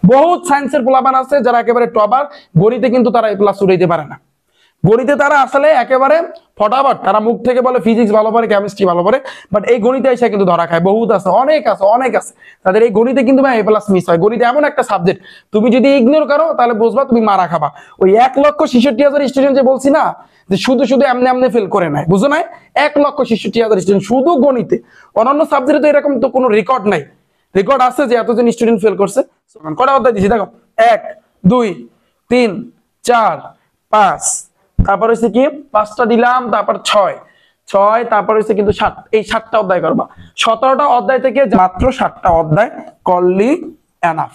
বহুত সায়েন্সের পোলাপান আছে যারা একেবারে টপার, গণিতে কিন্তু তারা এ প্লাস উঠাইতে পারে না। গণিতে তারা আসলে একেবারে ফটাফট, তারা মুখ থেকে বলে ফিজিক্স ভালো পারে, কেমিস্ট্রি ভালো পারে, বাট এই গণিতে এসে কিন্তু ধরা খায়। বহুত আছে, অনেক আছে, অনেক আছে তাদের এই গণিতে কিন্তু ভাই এ প্লাস মিস হয়। গণিত এমন একটা সাবজেক্ট, তুমি যদি ইগনোর করো তাহলে বুঝবা তুমি মারা খাবা। ওই 1,66,000 স্টুডেন্ট যে বলছি না, যে শুধু শুধু এমনি এমনি ফেল করে নাই, বুঝো নাই? 1,66,000 স্টুডেন্ট শুধু গণিতে। অন্যান্য সাবজেক্টে তো এরকম তো কোনো রেকর্ড নাই। রেকর্ড আছে যে এতজন স্টুডেন্ট ফেল করছে। কটা অধ্যায় দিছি দেখো, 1 2 3 4 5, তারপর হচ্ছে কি 5টা দিলাম, তারপর 6 6, তারপর হচ্ছে কিন্তু 7, এই 7টা অধ্যায় করবা। 17টা অধ্যায় থেকে মাত্র 7টা অধ্যায় করলি এনাফ।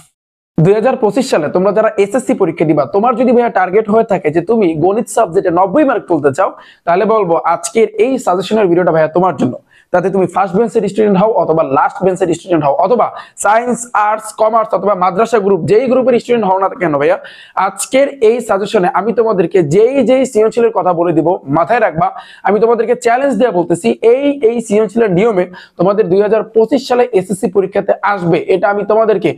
2025 সালে তোমরা যারা এসএসসি পরীক্ষা দিবা, তোমার যদি ভাইয়া টার্গেট হয়ে থাকে যে তুমি গণিত সাবজেক্টে 90 মার্ক তুলতে চাও, তাহলে বলবো আজকের এই সাজেশনের ভিডিওটা ভাইয়া তোমার জন্য। তাতে তুমি ফার্স্ট বেঞ্চের স্টুডেন্ট হও অথবা লাস্ট বেঞ্চের স্টুডেন্ট হও, অথবা সায়েন্স, আর্টস, কমার্স অথবা মাদ্রাসা গ্রুপ, যেই গ্রুপের স্টুডেন্ট হও না কেন ভাইয়া, আজকের এই সাজেশনে আমি তোমাদেরকে যেই সৃজনশীলের কথা বলে দিব, মাথায় রাখবা। আমি তোমাদেরকে চ্যালেঞ্জ দেওয়া বলতেছি, এই সৃজনশীলের নিয়মে তোমাদের 2025 সালে এসএসসি পরীক্ষাতে আসবে, এটা আমি তোমাদেরকে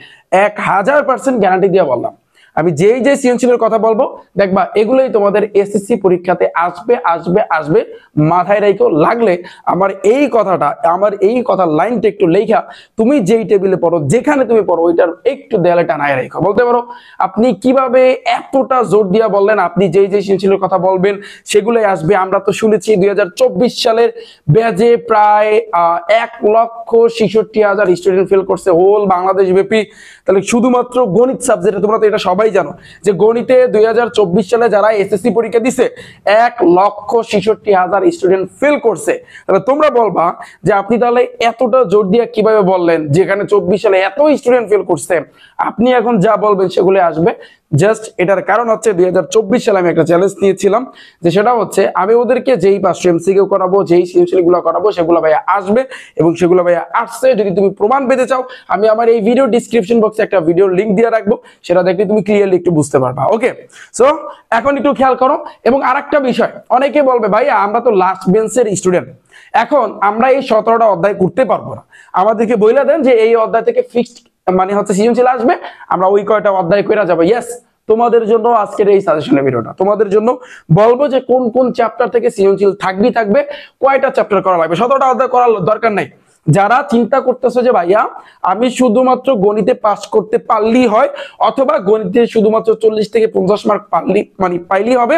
1000% গ্যারান্টি দিয়ে বললাম। আমি যেই সৃজনশীলের কথা বলবো দেখবা এগুলোই তোমাদের এসএসসি পরীক্ষাতে আসবে আসবে আসবে। মাথায় রেখো, লাগলে আমার এই কথার লাইনটা একটু লেখা তুমি যেই টেবিলে পড়ো, যেখানে তুমি পড়ো, ওইটার একটু দেয়ালে টানায় রেখো। বলতে পারো আপনি কিভাবে এতটা জোর দিয়া বললেন আপনি যেই সৃজনশীলের কথা বলবেন সেগুলোই আসবে। আমরা তো শুনেছি 2024 সালের ব্যাচে প্রায় 1,66,000 স্টুডেন্ট ফেল করছে হোল বাংলাদেশ ব্যাপী। তাহলে শুধুমাত্র গণিত সাবজেক্টে তোমরা তো এটা সবাই জানো যে গণিতে 2024 সালে যারা এসএসসি পরীক্ষা দিছে 1,66,000 স্টুডেন্ট ফেল করছে। তাহলে তোমরা বলবা যে আপনি তাহলে এতটা জোর দিয়ে কিভাবে বললেন যেখানে 24 সালে এত স্টুডেন্ট ফেল করছে, আপনি এখন যা বলবেন সেগুলো আসবে। জাস্ট এটার কারণ হচ্ছে 2024 সালে আমি একটা চ্যালেঞ্জ নিয়েছিলাম, যে সেটা হচ্ছে আমি ওদেরকে যেই 500 এমসিকিউ করাবো, যেই সৃজনশীলগুলো করাবো সেগুলো ভাইয়া আসবে, এবং সেগুলো ভাইয়া আসছে। যদি তুমি প্রমাণ পেতে চাও, আমি আমার এই ভিডিও ডিসক্রিপশন বক্সে একটা ভিডিও লিংক দিয়ে রাখবো, সেটা দেখলে তুমি ক্লিয়ারলি একটু বুঝতে পারবা। ওকে, সো এখন একটু খেয়াল করো। এবং আরেকটা বিষয়, অনেকে বলবে ভাইয়া আমরা তো লাস্ট বেঞ্চের স্টুডেন্ট, এখন আমরা এই 17টা অধ্যায় করতে পারবো না, আমাদেরকে বইলা দেন যে এই অধ্যায় থেকে ফিক্সড মানে হচ্ছে সৃজনশীল আসবে, আমরা ওই কয়টা অধ্যায় কইরা যাবো। ইয়েস, তোমাদের জন্য আজকের এই সাজেশনের ভিডিওটা তোমাদের জন্য বলবো যে কোন কোন চ্যাপ্টার থেকে সৃজনশীল থাকবে, কয়টা চ্যাপ্টার করা লাগবে। 17টা অধ্যায় করার দরকার নাই। যারা চিন্তা করতেছো যে ভাইয়া আমি শুধুমাত্র গণিতে পাস করতে পারলেই হয়, অথবা গণিতে শুধুমাত্র 40 থেকে 50 মার্ক পাইলেই হবে,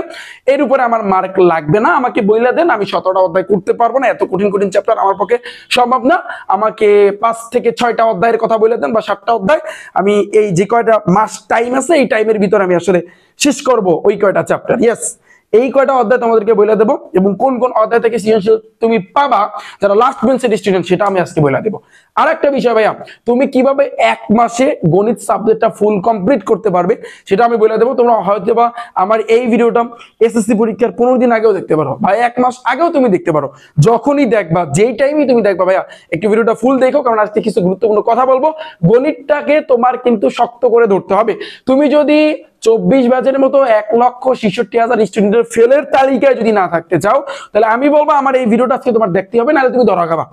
এর উপরে আমার মার্ক লাগবে না, আমাকে বইলা দেন, আমি 17টা অধ্যায় করতে পারবো না, এত কঠিন কঠিন চ্যাপ্টার আমার পক্ষে সম্ভব না, আমাকে 5 থেকে 6টা অধ্যায়ের কথা বলে দেন বা 7টা অধ্যায়, আমি এই যে কয়টা মাস টাইম আছে এই টাইমের ভিতরে আমি আসলে শেষ করব ওই কয়টা চ্যাপ্টার। ইয়েস, এই কয়টা অধ্যায় তোমাদেরকে বলে দেবো, এবং কোন কোন অধ্যায় থেকে সৃজনশীল তুমি পাবা যারা লাস্ট বেঞ্চের স্টুডেন্ট, সেটা আমি আজকে বলে দেবো। আরেকটা বিষয় ভাইয়া, তুমি কিভাবে 1 মাসে গণিত সাবজেক্টটা ফুল কমপ্লিট করতে পারবে সেটা আমি বলে দেবো। তোমরা হয়তো বা আমার এই ভিডিওটা এসএসসি পরীক্ষার 15 দিন আগেও দেখতে পারো, ভাই 1 মাস আগেও তুমি দেখতে পারো, যখনই দেখবা, যেই টাইমই তুমি দেখবা ভাইয়া একটু ভিডিওটা ফুল দেখো, কারণ আজকে কিছু গুরুত্বপূর্ণ কথা বলবো। গণিতটাকে তোমার কিন্তু শক্ত করে ধরতে হবে। তুমি যদি 24 ব্যাচের মতো 1,66,000 স্টুডেন্টের ফেলের তালিকায় যদি না থাকতে চাও, তাহলে আমি বলবো আমার এই ভিডিওটা আজকে তোমার দেখতে হবে, নাহলে তুমি ধরা খাবা।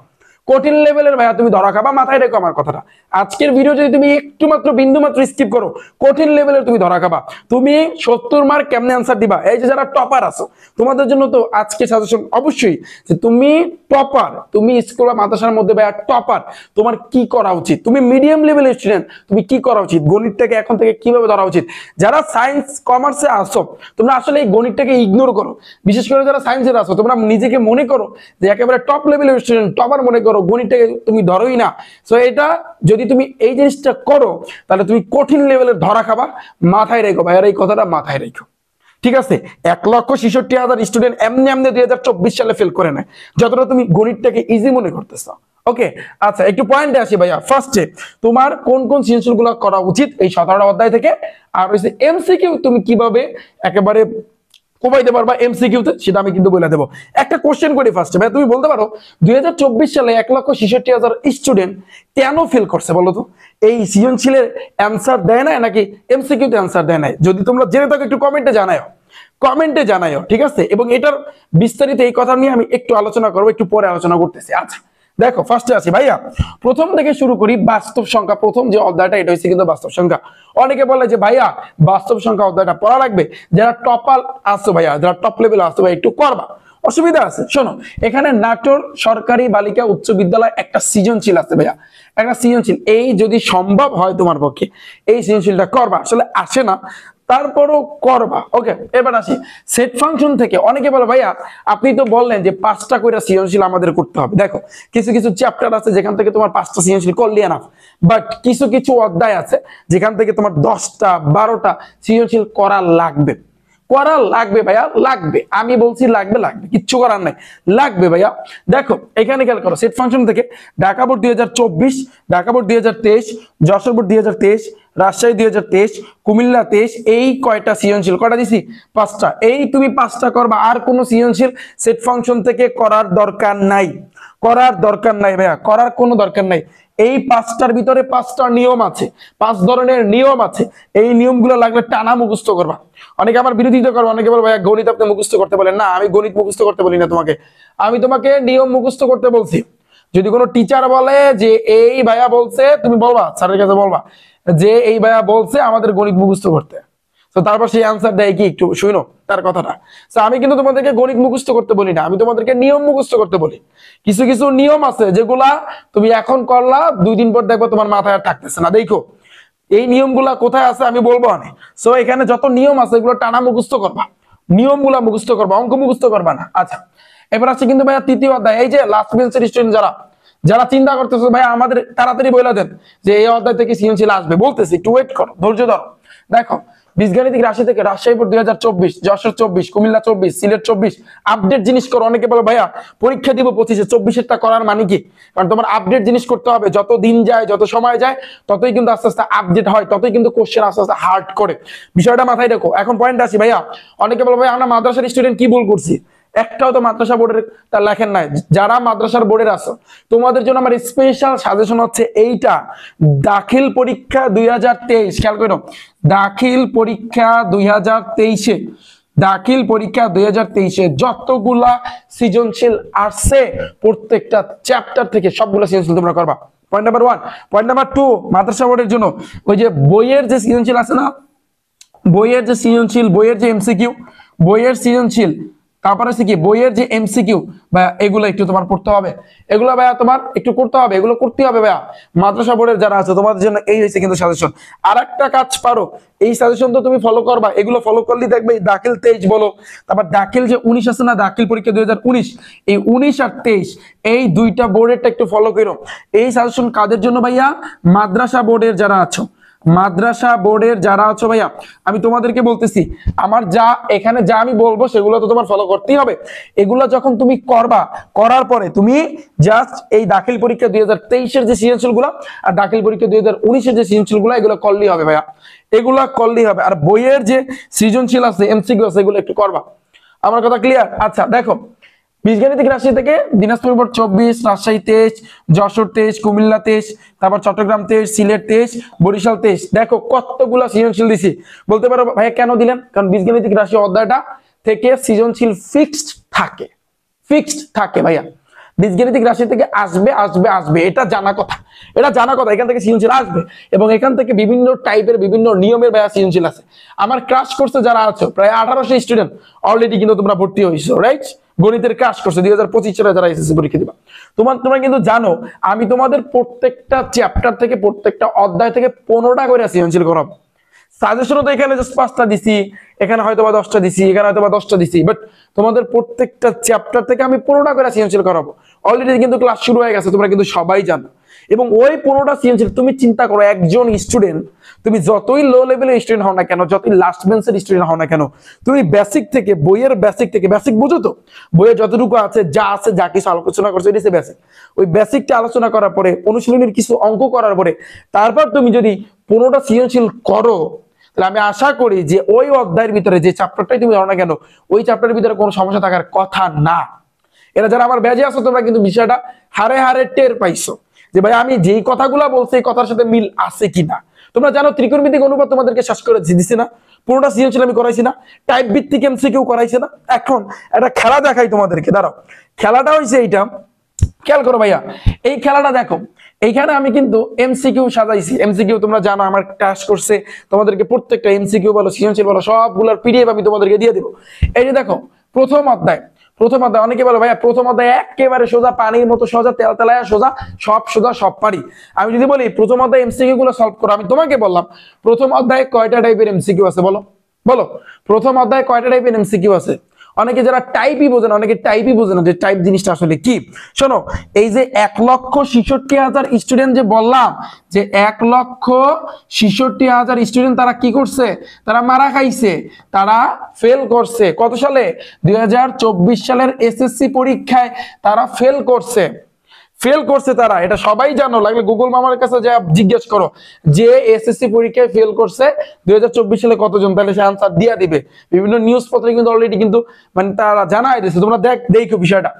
কঠিন লেভেলের ভাইয়া তুমি ধরা খাবা, মাথায় রেখো আমার কথাটা। আজকের ভিডিও যদি তুমি একটু মাত্র বিন্দু মাত্র স্কিপ করো, কঠিন লেভেলের তুমি ধরা খাবা। তুমি 70 মার্ক কেমনে আনসার দিবা? এই যে যারা টপার আছো তোমাদের জন্য তো আজকে সাজেশন অবশ্যই, যে তুমি টপার, তুমি স্কুল বা মাদ্রাসার মধ্যে ভাইয়া টপার, তোমার কি করা উচিত? তুমি মিডিয়াম লেভেলের স্টুডেন্ট, তুমি কি করা উচিত? গণিতটাকে এখন থেকে কিভাবে ধরা উচিত? যারা সায়েন্স কমার্সে আসো তোমরা আসলে এই গণিতটাকে ইগনোর করো, বিশেষ করে যারা সায়েন্সের আসো তোমরা নিজেকে মনে করো যে একেবারে টপ লেভেলের স্টুডেন্ট, টপার মনে করো, গণিতটাকে তুমি ধরোই না। সো এটা যদি তুমি এই জিনিসটা করো তাহলে তুমি কঠিন লেভেলের ধরা খাবা। মাথায় রেখো ভাইয়ার এই কথাটা, মাথায় রেখো, ঠিক আছে? 1,66,000 স্টুডেন্ট এমনি 2024 সালে ফেল করে নেয়, যতটা তুমি গণিতটাকে ইজি মনে করতেছো। ওকে, আচ্ছা একটু পয়েন্টে আসি ভাইয়া। ফার্স্টে তোমার কোন কোন সৃজনশীলগুলো করা উচিত এই 17টা অধ্যায় থেকে, আর হচ্ছে এমসিকিউ তুমি কিভাবে একেবারে কোপাইতে পারবা এমসিকিউতে, সেটা আমি কিন্তু বলে দেবো। একটা কোশ্চেন করি ফার্স্টে ভাই, তুমি বলতে পারো 2024 সালে 1,66,000 স্টুডেন্ট কেন ফেল করছে বলো তো? এই সৃজনশীলের অ্যান্সার দেয় না নাকি এমসিকিউতে অ্যান্সার দেয় না? যদি তোমরা জেনে থাকো একটু কমেন্টে জানাও, ঠিক আছে? এবং এটার বিস্তারিত এই কথা নিয়ে আমি একটু আলোচনা করবো, একটু পরে আলোচনা করতেছি। আচ্ছা দেখো ফার্স্টে আসি ভাইয়া, প্রথম থেকে শুরু করি। বাস্তব সংখ্যা প্রথম যে অধ্যায়টা, এটা হচ্ছে কিন্তু বাস্তব সংখ্যা। অনেকে বলে যে ভাইয়া বাস্তব সংখ্যা অধ্যায়টা পড়া লাগবে, যারা টপার আসো ভাইয়া, যারা টপ লেভেল আসো ভাই একটু করবা, অসুবিধা আছে। শোনো, এখানে নাটোর সরকারি বালিকা উচ্চ বিদ্যালয় একটা সৃজনশীল আছে ভাইয়া, একটা সৃজনশীল। এই যদি সম্ভব হয় তোমার পক্ষে এই সৃজনশীলটা করবা, আসলে আসে না তারপরও করবা। ওকে, এবার আসি সেট ফাংশন থেকে। অনেকে বলে ভাইয়া আপনি তো বললেন যে 5টা করে সৃজনশীল আমাদের করতে হবে। দেখো কিছু কিছু চ্যাপ্টার আছে যেখান থেকে তোমার 5টা সৃজনশীল করলে না, বাট কিছু কিছু অধ্যায় আছে যেখান থেকে তোমার 10টা 12টা সৃজনশীল করা লাগবে। করা লাগবে ভাইয়া, লাগবে, আমি বলছি লাগবে, লাগবে, কিচ্ছু করার নাই, লাগবে ভাইয়া। দেখো এখানে খেয়াল করো, সেট ফাংশন থেকে Dhaka board 2024, Dhaka board 2023, Jessore board 2023, Rajshahi 2023, Comilla 23, এই কয়টা সৃজনশীল কয়টা দিছি? 5টা। এই তুমি 5টা করবা, আর কোনো সৃজনশীল সেট ফাংশন থেকে করার দরকার নাই, করার দরকার নাই ভাইয়া, করার কোনো দরকার নাই। এই 5টার ভিতরে 5টা নিয়ম আছে, 5 ধরনের নিয়ম আছে, এই নিয়মগুলো লাগলে টানা মুখস্থ করবা। অনেকে আমার বিরোধিতা করবে, অনেকে বলবে ভাইয়া গণিত আপনি মুখস্থ করতে বলেন না। আমি গণিত মুখস্থ করতে বলি না তোমাকে, আমি তোমাকে নিয়ম মুখস্থ করতে বলছি। যদি কোনো টিচার বলে যে এই ভাইয়া বলছে, তুমি বলবা স্যারের কাছে বলবা যে এই ভাইয়া বলছে আমাদের গণিত মুখস্থ করতে, তো তারপর সেই আনসার দেয় কি একটু শুনো তার কথাটা। তো আমি কিন্তু তোমাদেরকে গণিত মুখস্থ করতে বলি না, আমি তোমাদেরকে নিয়ম মুখস্থ করতে বলি। কিছু কিছু নিয়ম আছে যেগুলা তুমি এখন করলা, 2 দিন পর দেখবো তোমার মাথায় আর থাকতেছে না। দেখো এই নিয়মগুলা কোথায় আছে আমি বলবো আমি। সো এখানে যত নিয়ম আছে এগুলো টানা মুখস্থ করবা, নিয়মগুলা মুখস্থ করবা, অঙ্ক মুখস্থ করবা না। আচ্ছা, এবার আছে কিন্তু ভাইয়া তৃতীয় অধ্যায়। এই যে লাস্ট বেঞ্চের স্টুডেন্ট যারা যারা চিন্তা করতেছো ভাই আমাদের তাড়াতাড়ি বলে দেন যে এই অধ্যায় থেকে সৃজনশীল আসবে, বলতেছি একটু ওয়েট করো, ধৈর্য ধরো। দেখো বীজগাণিতিক রাশি থেকে রাজশাহী বোর্ড 2024, যশোর 24, কুমিল্লা 24, সিলেট 24, আপডেট জিনিস করো। অনেকে বলো ভাইয়া পরীক্ষা দিব 25-এ, 24-এরটা করার মানে কি? কারণ তোমার আপডেট জিনিস করতে হবে, যত দিন যায় যত সময় যায় ততই কিন্তু আস্তে আস্তে আপডেট হয়, ততই কিন্তু কোশ্চেন আস্তে আস্তে হার্ড করে। বিষয়টা মাথায় রাখো। এখন পয়েন্ট আসি ভাইয়া, অনেকে বলো ভাই আমরা মাদ্রাসার স্টুডেন্ট কি ভুল করছি? একটাও তো মাদ্রাসা বোর্ডের তা লেখেন নাই। যারা মাদ্রাসার বোর্ডের আছো তোমাদের জন্য আমার স্পেশাল সাজেশন হচ্ছে এইটা, দাখিল পরীক্ষা 2023, খেয়াল করো, দাখিল পরীক্ষা 2023-এ, দাখিল পরীক্ষা 2023-এ যতগুলা সৃজনশীল আসছে প্রত্যেকটা চ্যাপ্টার থেকে সবগুলো সৃজনশীল তোমরা করবা। Point number 1। পয়েন্ট নাম্বার 2, মাদ্রাসা বোর্ডের জন্য ওই যে বইয়ের যে সৃজনশীল আছে না, বইয়ের যে সৃজনশীল, বইয়ের যে এমসিকিউ, বইয়ের সৃজনশীল, তারপরে আছে কি বইয়ের যে এমসিকিউ ভাইয়া, এগুলো একটু তোমার পড়তে হবে, এগুলো ভাইয়া তোমার একটু করতে হবে, এগুলো করতে হবে ভাইয়া। মাদ্রাসা বোর্ডের যারা আছে তোমাদের জন্য এই হয়েছে কিন্তু সাজেশন। আর একটা কাজ পারো, এই সাজেশন তো তুমি ফলো করবা, এগুলো ফলো করলে দেখবে দাখিল 23 বলো, তারপর দাখিল যে 19 আছে না, দাখিল পরীক্ষা 2019, এই 19 আর 23 এই দুইটা বোর্ডেরটা একটু ফলো করো। এই সাজেশন কাদের জন্য ভাইয়া? মাদ্রাসা বোর্ডের যারা আছো, মাদ্রাসা বোর্ডের যারা আছো ভাইয়া, আমি তোমাদেরকে বলতেছি আমার যা এখানে যা আমি বলবো সেগুলো তো তোমার ফলো করতেই হবে। এগুলো যখন তুমি করবা, করার পরে তুমি জাস্ট এই দাখিল পরীক্ষা 2023-এর যে সৃজনশীল গুলো আর দাখিল পরীক্ষা 2019-এর যে সৃজনশীল গুলো, এগুলো করলেই হবে ভাইয়া, এগুলা করলেই হবে। আর বইয়ের যে সৃজনশীল আছে এমসিকিউ আছে এগুলো একটু করবা। আমার কথা ক্লিয়ার? আচ্ছা দেখো, বীজগাণিতিক রাশি থেকে দিনাজপুর বোর্ড 24, রাজশাহী 23, যশোর 23, কুমিল্লা 23, তারপর চট্টগ্রাম 23, সিলেট 23, বরিশাল 23। দেখো কতগুলা সৃজনশীল দিছি। বলতে পারো ভাইয়া কেন দিলেন? কারণ বীজগাণিতিক রাশি অধ্যায়টা থেকে সৃজনশীল ফিক্সড থাকে, ফিক্সড থাকে ভাইয়া। বীজগাণিতিক রাশি থেকে আসবে আসবে আসবে, এটা জানা কথা, এটা জানা কথা, এখান থেকে সৃজনশীল আসবে এবং এখান থেকে বিভিন্ন টাইপের বিভিন্ন নিয়মের ভাইয়া সৃজনশীল আছে। আমার ক্রাশ কোর্সে যারা আছো প্রায় 1800 স্টুডেন্ট অলরেডি কিন্তু তোমরা ভর্তি হয়েছো, রাইট? গণিতের ক্রাশ কোর্সে 2025 সালে যারা এসএসসি পরীক্ষা দিবা, তোমরা কিন্তু জানো আমি তোমাদের প্রত্যেকটা চ্যাপ্টার থেকে প্রত্যেকটা অধ্যায় থেকে 15টা করে সৃজনশীল করাবো। সাজেশনও তো এখানে জাস্ট 5টা দিছি, এখানে হয়তো বা 10টা দিছি, এখানে হয়তো বা 10টা দিছি, বাট তোমাদের প্রত্যেকটা চ্যাপ্টার থেকে আমি 15টা করে সৃজনশীল করাবো। অলরেডি কিন্তু ক্লাস শুরু হয়ে গেছে, তোমরা কিন্তু সবাই জানো। এবং ওই 15টা সৃজনশীল তুমি চিন্তা করো, একজন স্টুডেন্ট, তুমি যতই লো লেভেলের স্টুডেন্ট হও না কেন, যতই লাস্ট বেঞ্চের স্টুডেন্ট হও না কেন, তুমি বেসিক থেকে, বইয়ের বেসিক থেকে, বেসিক বুঝো তো, বইয়ে যতটুকু আছে যা কিছু আলোচনা করছো এটা বেসিক, ওই বেসিকটা আলোচনা করার পরে অনুশীলনের কিছু অঙ্ক করার পরে তারপর তুমি যদি 15টা সৃজনশীল করো, তাহলে আমি আশা করি যে ওই অধ্যায়ের ভিতরে যে চ্যাপ্টারটাই তুমি জানো না কেন, ওই চ্যাপ্টারের ভিতরে কোনো সমস্যা থাকার কথা না। এরা যারা আমার ব্যাচে আছো তোমরা কিন্তু বিষয়টা হারে হারে টের পাইছো যে ভাই আমি যেই কথাগুলো বলছি এই কথার সাথে মিল আছে কিনা। তোমরা জানো ত্রিকোণমিতিক অনুপাত তোমাদেরকে শেষ করে দিছি না, 15টা সৃজনশীল আমি করাইছি না, টাইপ ভিত্তিক এমসিকিউ করাইছি না। এখন একটা খেলা দেখাই তোমাদেরকে, দাঁড়াও। খেলাটা হয়েছে এইটা, খেয়াল করো ভাইয়া, এই খেলাটা দেখো, এইখানে আমি কিন্তু এমসিকিউ সাজাইছি। এমসিকিউ তোমরা জানো আমার ক্লাস করছে, তোমাদেরকে প্রত্যেকটা এমসিকিউ বলো, সৃজনশীল বলো, সবগুলোর পিডিএফ আমি তোমাদেরকে দিয়ে দেবো। এই যে দেখো প্রথম অধ্যায়, অনেকে বলো ভাইয়া প্রথম অধ্যায় একেবারে সোজা, পানির মতো সোজা, তেল তেলায়া সোজা, সব সোজা সব পারি। আমি যদি বলি প্রথম অধ্যায় এমসিকিউ গুলো সলভ করো, আমি তোমাকে বললাম প্রথম অধ্যায়ে কয়টা টাইপের এমসিকিউ আছে বলো, বলো প্রথম অধ্যায়ে কয়টা টাইপের এমসিকিউ আছে? অনেকে যারা টাইপই বোঝে না, অনেকে টাইপই বোঝে না যে টাইপ জিনিসটা আসলে কি। শোনো, এই যে 1,66,000 স্টুডেন্ট যে বললাম, যে 1,66,000 স্টুডেন্ট তারা কি করছে? তারা মারা খাইছে, তারা ফেল করছে। কত সালে? 2024 সালের এসএসসি পরীক্ষায় তারা ফেল করছে। তারা, এটা সবাই জানো, লাগলে গুগল মামার কাছে যা জিজ্ঞেস করো যে এসএসসি পরীক্ষায় ফেল করছে 2024 সালে কতজন, তাহলে সে আনসার দিয়া দিবে। বিভিন্ন নিউজ পত্রে কিন্তু অলরেডি কিন্তু মানে তারা জানাই দিয়েছে, তোমরা দেখো বিষয়টা।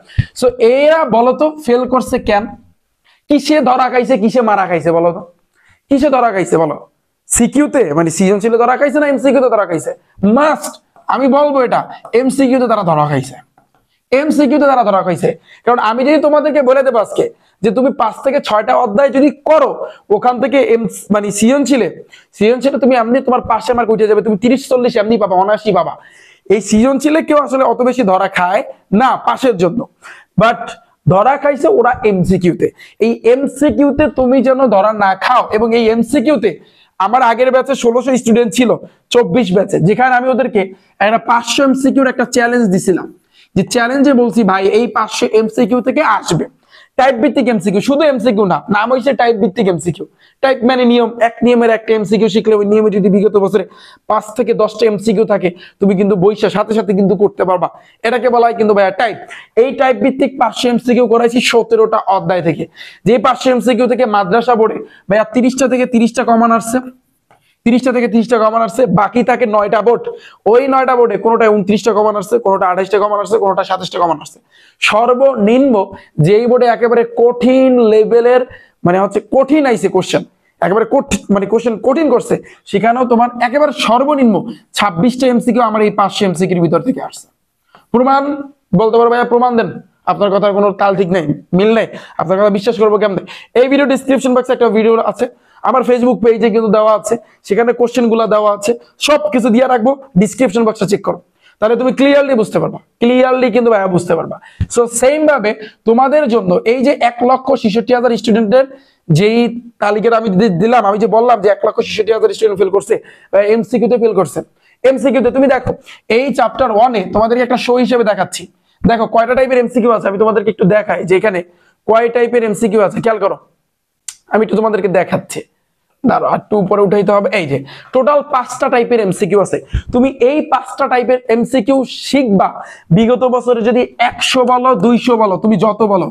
সো এরা বলো তো ফেল করছে কেন? কিসে ধরা খাইছে, কিসে মারা খাইছে বলো তো? কিসে ধরা খাইছে বলো? সিকিউতে, মানে সৃজনশীলে ধরা খাইছে না এমসিকিউতে ধরা খাইছে? মাস্ট আমি বলবো এটা এমসিকিউতে তারা ধরা খাইছে। এমসিকিউতে তারা ধরা খাইছে। কারণ আমি যদি তোমাদেরকে বলে দেবো আজকে যে তুমি 5 থেকে 6টা অধ্যায় যদি করো, ওখান থেকে মানে সৃজনশীলে তুমি এমনি তোমার পাশে মার্ক উঠে যাবে, তুমি 30-40 এমনি পাবা, অনায়াসই পাবা। এই সৃজনশীলে কেউ আসলে অত বেশি ধরা খায় না পাশের জন্য, বাট ধরা খাইছে ওরা এমসিকিউতে। এই এমসিকিউতে তুমি যেন ধরা না খাও, এবং এই এমসিকিউতে আমার আগের ব্যাচে 1600 স্টুডেন্ট ছিল 24 ব্যাচে, যেখানে আমি ওদেরকে একটা 500 এমসিকিউর একটা চ্যালেঞ্জ দিছিলাম, যে চ্যালেঞ্জে বলছি ভাই এই 500 এমসিকিউ থেকে আসবে টাইপ ভিত্তিক এমসিকিউ, শুধু এমসিকিউ না, নাম হইছে টাইপ ভিত্তিক এমসিকিউ। টাইপ মানে নিয়ম, এক নিয়মের একটা এমসিকিউ শিখলে ওই নিয়মে যদি বিগত বছরে 5 থেকে 10টা এমসিকিউ থাকে, তুমি কিন্তু বইসা সাথে সাথে কিন্তু করতে পারবা। এটাকে বলা হয় কিন্তু ভাইয়া টাইপ। এই টাইপ ভিত্তিক 500 এমসিকিউ করাইছি 17টা অধ্যায় থেকে। যে 500 এমসিকিউ থেকে মাদ্রাসা বোর্ডে ভাইয়া 30টা থেকে 30টা কমন আসছে, 30টা থেকে 30টা কমন আসছে, বাকি থাকে 9টা বোর্ড। ওই 9টা বোর্ডে কোনোটা 29টা কমন আসছে, কোনোটা 28টা কমন আসছে, কোনোটা 27টা কমন আসছে। সর্বনিম্ন যেই বোর্ডে একেবারে কঠিন লেভেলের মানে হচ্ছে কঠিন আইছে কোশ্চেন, একেবারে কঠিন মানে কোশ্চেন কঠিন করছে, সেখানেও তোমার একেবারে সর্বনিম্ন 26টা এমসিকিউ আমার এই 500 এমসিকিউর ভিতর থেকে আসছে। প্রমাণ বলতে পারো ভাইয়া, প্রমাণ দেন। আপনার কথার কোনো তাল ঠিক নেই, মিল নেই, আপনার কথা বিশ্বাস করবো কেমনে? এই ভিডিও ডিসক্রিপশন বক্সে একটা ভিডিও আছে, আমার ফেসবুক পেজে কিন্তু দেওয়া আছে, সেখানে কোশ্চেন গুলা দেওয়া আছে, সবকিছু দিয়ে রাখবো, ডিসক্রিপশন বক্সটা চেক করো, তাহলে তুমি ক্লিয়ারলি বুঝতে পারবা, ক্লিয়ারলি কিন্তু ভাইয়া বুঝতে পারবা। সো সেম ভাবে তোমাদের জন্য এই যে 1,66,000 স্টুডেন্টের যেই তালিকাটা আমি দিলাম, আমি যে বললাম যে 1,66,000 স্টুডেন্ট ফেল করছে, এমসিকিউতে ফেল করছে। এমসিকিউতে তুমি দেখো এই চ্যাপ্টার 1-এ তোমাদেরকে একটা শো হিসেবে দেখাচ্ছি, দেখো কয়টা টাইপের এমসিকিউ আছে, আমি তোমাদেরকে একটু দেখাই যে এখানে কয় টাইপের এমসিকিউ আছে। খেয়াল করো, আমি একটু তোমাদেরকে দেখাচ্ছি, দাঁড়াও একটু উপরে উঠাইতে হবে। এই যে টোটাল 5টা টাইপের এমসিকিউ আছে। তুমি এই 5টা টাইপের এমসিকিউ শিখবা। বিগত বছরে যদি 100 বলো 200 বলো, তুমি যত বলো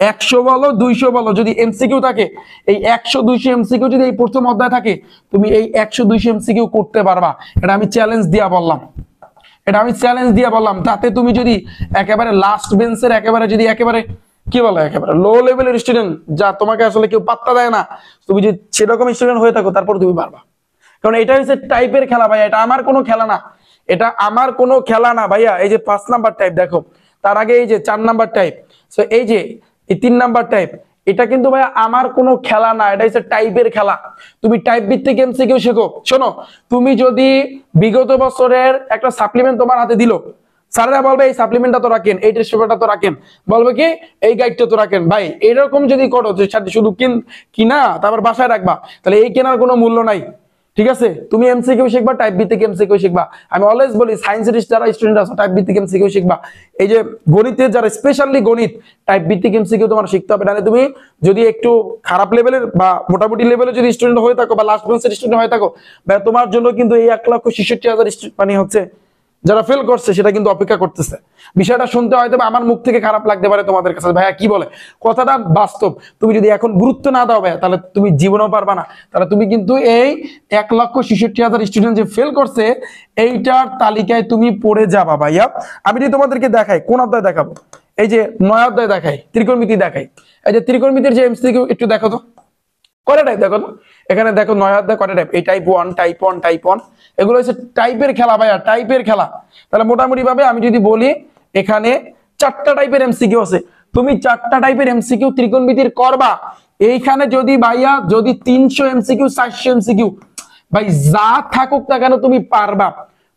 100 বলো 200 বলো, যদি এমসিকিউ থাকে এই 100-200 এমসিকিউ যদি এই প্রথম অধ্যায় থাকে, তুমি এই 100-200 এমসিকিউ করতে পারবা। এটা আমি চ্যালেঞ্জ দিয়া বললাম, তাতে তুমি যদি একেবারে লাস্ট বেঞ্চের একেবারে কি বলে একেবারে লো লেভেলের স্টুডেন্ট, যা তোমাকে আসলে কেউ পাত্তা দেয় না, তুমি যদি সেরকম স্টুডেন্ট হয়ে থাকো, তারপর তুমি পারবা। কারণ এটা হচ্ছে টাইপের খেলা ভাইয়া, এটা আমার কোনো খেলা না, ভাইয়া। এই যে 5 নাম্বার টাইপ দেখো, তার আগে এই যে 4 নাম্বার টাইপ, সো এই যে 3 নাম্বার টাইপ, এটা কিন্তু ভাইয়া আমার কোনো খেলা না, এটা হচ্ছে টাইপের খেলা। তুমি টাইপ ভিত্তিক এমসিকিউ শেখো। শোনো, তুমি যদি বিগত বছরের একটা সাপ্লিমেন্ট তোমার হাতে দিল, স্যারেরা বলবে এই সাপ্লিমেন্টটা তো রাখেন, এই টেস্ট পেপারটা তো রাখেন, বলবে কি এই গাইডটা তো রাখেন। ভাই এরকম যদি করো যে শুধু কিনা তারপর বাসায় রাখবা, তাহলে এই কেনার কোনো মূল্য নাই। ঠিক আছে, তুমি এমসিকিউ শিখবা, টাইপ ভিত্তিক এমসিকিউ শিখবা। আমি অলওয়েজ বলি সায়েন্সের যারা স্টুডেন্ট আছে টাইপ ভিত্তিক এমসিকিউ শিখবা। এই যে গণিতের যারা স্পেশালি গণিত টাইপ ভিত্তিক এমসিকিউ তোমার শিখতে হবে, নাহলে তুমি যদি একটু খারাপ লেভেলের বা মোটামুটি লেভেলের যদি স্টুডেন্ট হয়ে থাকো বা লাস্ট বেঞ্চের স্টুডেন্ট হয়ে থাকো, তোমার জন্য কিন্তু এই 1,66,000 মানে হচ্ছে যারা ফেল করছে সেটা কিন্তু অপেক্ষা করতেছে। বিষয়টা শুনতে হয়তো আমার মুখ থেকে খারাপ লাগতে পারে তোমাদের কাছে, ভাইয়া কি বলে, কথাটা বাস্তব। তুমি যদি এখন গুরুত্ব না দাও ভাইয়া, তাহলে তুমি জীবনেও পারবা না। তাহলে তুমি কিন্তু এই 1,66,000 স্টুডেন্ট যে ফেল করছে এইটার তালিকায় তুমি পড়ে যাবা ভাইয়া। আমি যদি তোমাদেরকে দেখাই, কোন অধ্যায় দেখাবো, এই যে 9 অধ্যায় দেখাই, ত্রিকোণমিতি দেখাই। এই যে ত্রিকোণমিতির যে এমসিকিউ একটু দেখো তো, কয়টা টাইপ দেখো তো, এখানে দেখো 9 অধ্যায় কয়টা টাইপ, এই টাইপ 1, টাইপ 1, টাইপ 1, এগুলো হচ্ছে টাইপের খেলা ভাইয়া, টাইপের খেলা। তাহলে মোটামুটি ভাবে আমি যদি বলি এখানে 4টা টাইপের এমসিকিউ আছে। তুমি 4টা টাইপের এমসিকিউ ত্রিকোণমিতির করবা। এইখানে যদি ভাইয়া যদি 300 এমসিকিউ 400 এমসিকিউ ভাই যা থাকুক না কেন তুমি পারবা।